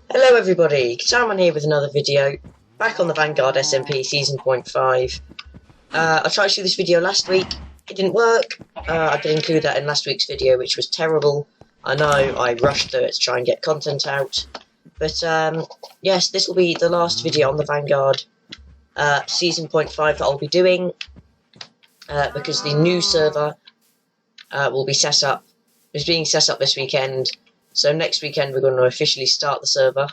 Hello everybody, Salmon here with another video, back on the Vanguard SMP Season 0.5. I tried to do this video last week, it didn't work. I did include that in last week's video, which was terrible. I know, I rushed through it to try and get content out. But yes, this will be the last video on the Vanguard Season 0.5 that I'll be doing, because the new server will be set up. It's being set up this weekend. So next weekend we're going to officially start the server.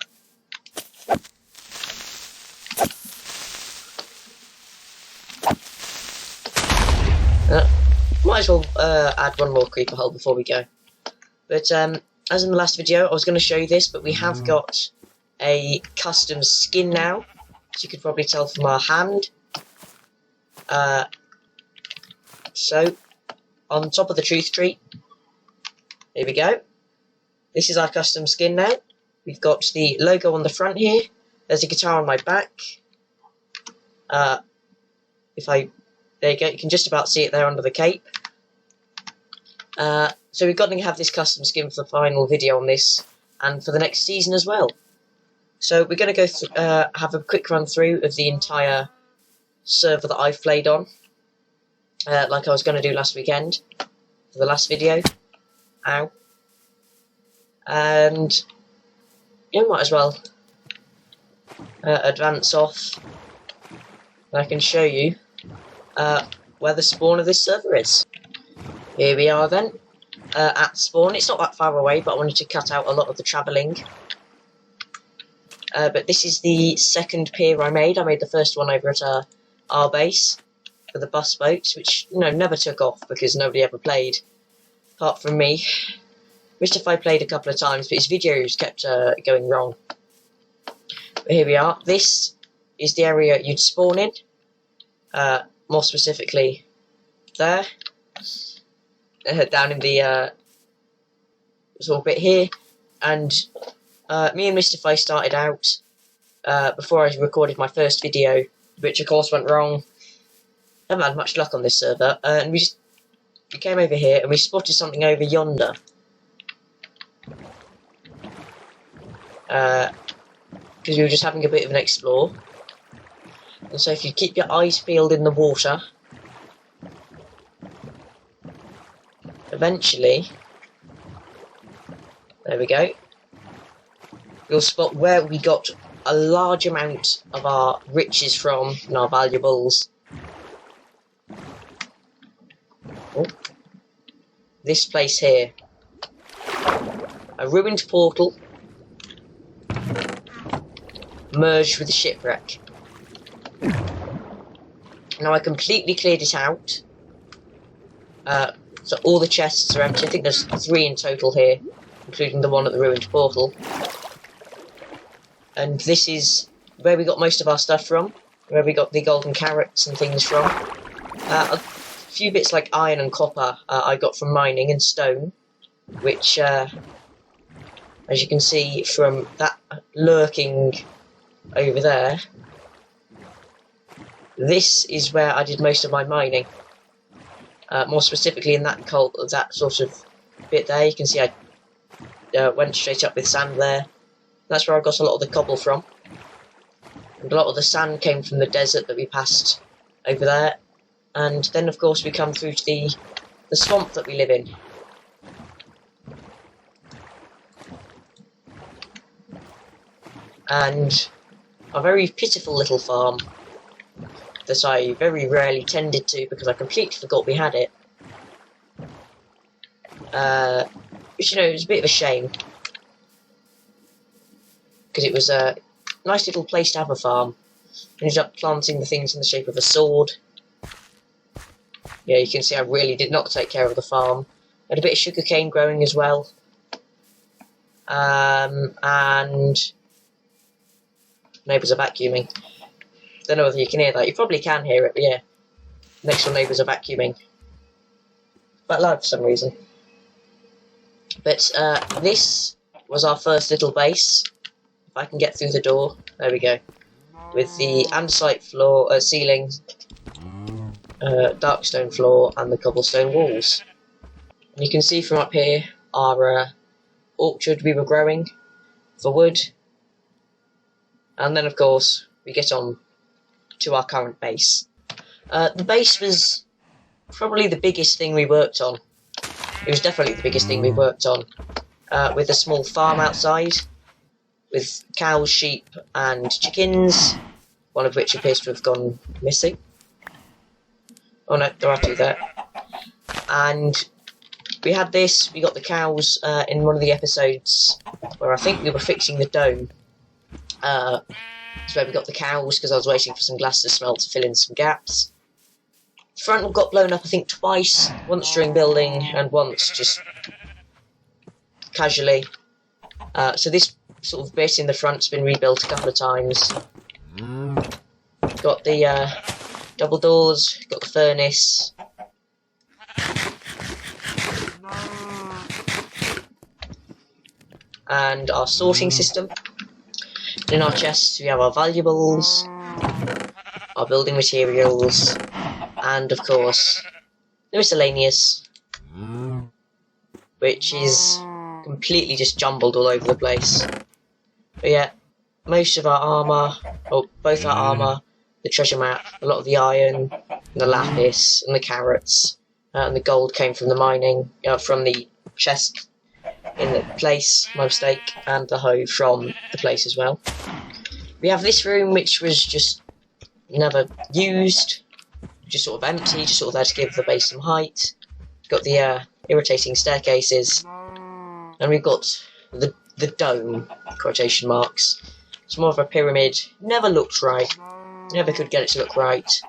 Might as well add one more creeper hull before we go. But as in the last video, I was going to show you this, but we have got a custom skin now, as you could probably tell from our hand. So, on top of the truth tree, here we go. This is our custom skin now. We've got the logo on the front here. There's a guitar on my back. There you go, you can just about see it there under the cape. So we've got to have this custom skin for the final video on this, and for the next season as well. So we're going to go have a quick run through of the entire server that I've played on, like I was going to do last weekend, for the last video. Ow. And you might as well advance off, and I can show you where the spawn of this server is. Here we are then, at spawn. It's not that far away, but I wanted to cut out a lot of the travelling. But this is the second pier I made. I made the first one over at our base for the bus boats, which never took off because nobody ever played, apart from me. Mystify played a couple of times, but his videos kept going wrong. But here we are. This is the area you'd spawn in. More specifically, there. Down in the sort of bit here. And me and Mystify started out before I recorded my first video, which of course went wrong. Haven't had much luck on this server. And we came over here and we spotted something over yonder. Because we were just having a bit of an explore. And so if you keep your eyes peeled in the water, eventually, there we go, you'll spot where we got a large amount of our riches from and our valuables. Oh. This place here. A ruined portal merged with the shipwreck. Now I completely cleared it out. So all the chests are empty. I think there's 3 in total here, including the one at the ruined portal. And this is where we got most of our stuff from, where we got the golden carrots and things from. A few bits like iron and copper I got from mining, and stone, which, as you can see from that lurking over there, this is where I did most of my mining. More specifically in that sort of bit there, you can see I went straight up with sand there. That's where I got a lot of the cobble from. And a lot of the sand came from the desert that we passed over there. And then of course we come through to the swamp that we live in. And a very pitiful little farm that I very rarely tended to because I completely forgot we had it. Which, it was a bit of a shame. Because it was a nice little place to have a farm. Ended up planting the things in the shape of a sword. Yeah, you can see I really did not take care of the farm. Had a bit of sugarcane growing as well. And neighbours are vacuuming. Don't know whether you can hear that. You probably can hear it, but yeah. Next door neighbours are vacuuming. Quite loud for some reason. But this was our first little base. If I can get through the door. There we go. With the andesite floor, ceiling, dark stone floor, and the cobblestone walls. And you can see from up here our orchard we were growing for wood. And then, of course, we get on to our current base. The base was probably the biggest thing we worked on. It was definitely the biggest thing we worked on. With a small farm outside, with cows, sheep, and chickens, one of which appears to have gone missing. Oh no, there are two there. And we had this, we got the cows in one of the episodes where I think we were fixing the dome. That's where we got the cows, because I was waiting for some glass to smelt to fill in some gaps. The front got blown up, I think, twice. Once during building, and once just casually. So this sort of bit in the front's been rebuilt a couple of times. Got the double doors, got the furnace. And our sorting system. In our chests we have our valuables, our building materials, and of course the miscellaneous, which is completely just jumbled all over the place. But yeah, most of our armour, or both our armour, the treasure map, a lot of the iron, and the lapis, and the carrots, and the gold came from the mining, from the chest in the place, my mistake, and the hoe from the place as well. We have this room which was just never used, just sort of empty, just sort of there to give the base some height. Got the irritating staircases, and we've got the dome, quotation marks. It's more of a pyramid, never looked right, never could get it to look right.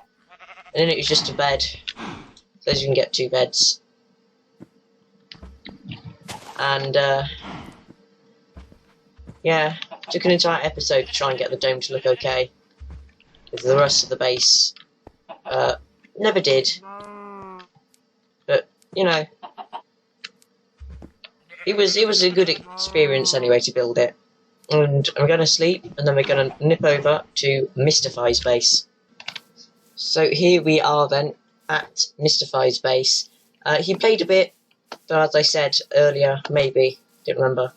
And then it was just a bed, so as you can get 2 beds. And yeah, took an entire episode to try and get the dome to look okay. With the rest of the base, never did. But you know, it was a good experience anyway to build it. And I'm gonna sleep, and then we're gonna nip over to Mystify's base. So here we are then at Mystify's base. He played a bit. So as I said earlier, maybe, didn't remember.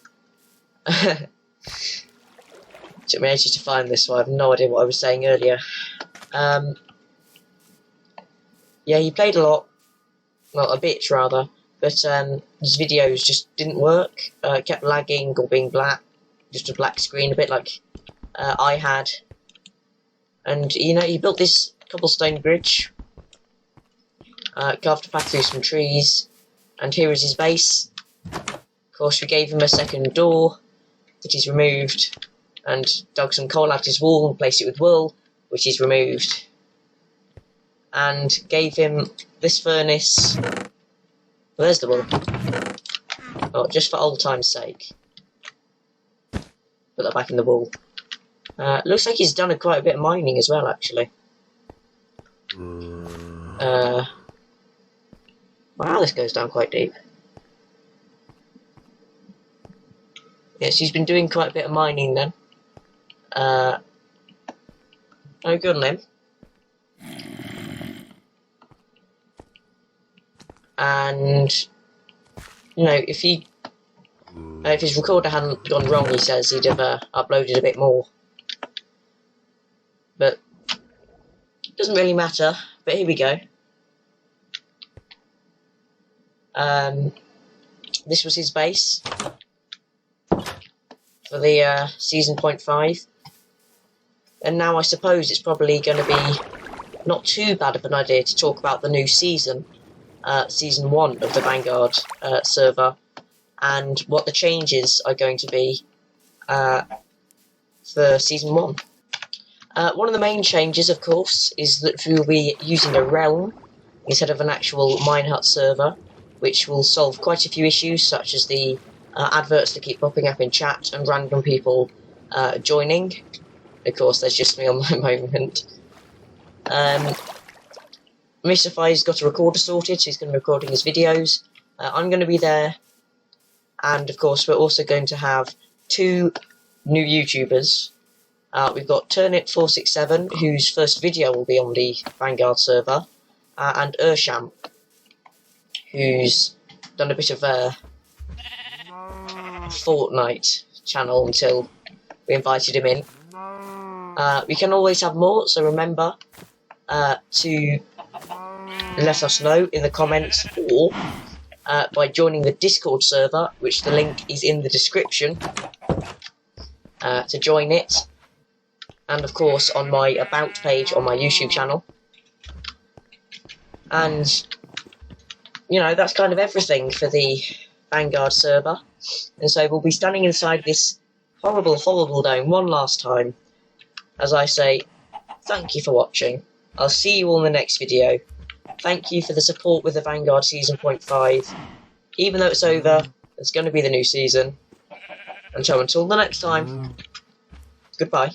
Took me ages to find this, so I have no idea what I was saying earlier. Yeah, he played a lot, well, a bit rather, but his videos just didn't work. Kept lagging or being black, just a black screen, a bit like I had. And you know, he built this cobblestone bridge, carved a path through some trees. And here is his base. Of course, we gave him a second door that he's removed, and dug some coal out his wall and placed it with wool, which he's removed. And gave him this furnace. Where's the wool? Oh, just for old time's sake. Put that back in the wool. Looks like he's done quite a bit of mining as well, actually. Wow, this goes down quite deep. Yes, he's been doing quite a bit of mining then. Oh, good on him. And, you know, if his recorder hadn't gone wrong, he says he'd have uploaded a bit more. But, it doesn't really matter. But here we go. This was his base for the season 0.5, and now I suppose it's probably going to be not too bad of an idea to talk about the new season, season 1 of the Vanguard server, and what the changes are going to be for season 1. One of the main changes, of course, is that we will be using a realm instead of an actual Minehut server, which will solve quite a few issues, such as the adverts that keep popping up in chat and random people joining. Of course, there's just me on the moment. Mystify's got a recorder sorted, so he's going to be recording his videos. I'm going to be there, and of course we're also going to have 2 new YouTubers. We've got Turnit467, whose first video will be on the Vanguard server, and Ursham, who's done a bit of a Fortnite channel until we invited him in. We can always have more, so remember to let us know in the comments, or by joining the Discord server, which the link is in the description, to join it, and of course on my About page on my YouTube channel. And, you know, that's kind of everything for the Vanguard server. And so we'll be standing inside this horrible, horrible dome one last time, as I say, thank you for watching. I'll see you all in the next video. Thank you for the support with the Vanguard Season 0.5. Even though it's over, it's going to be the new season. And so until the next time, goodbye.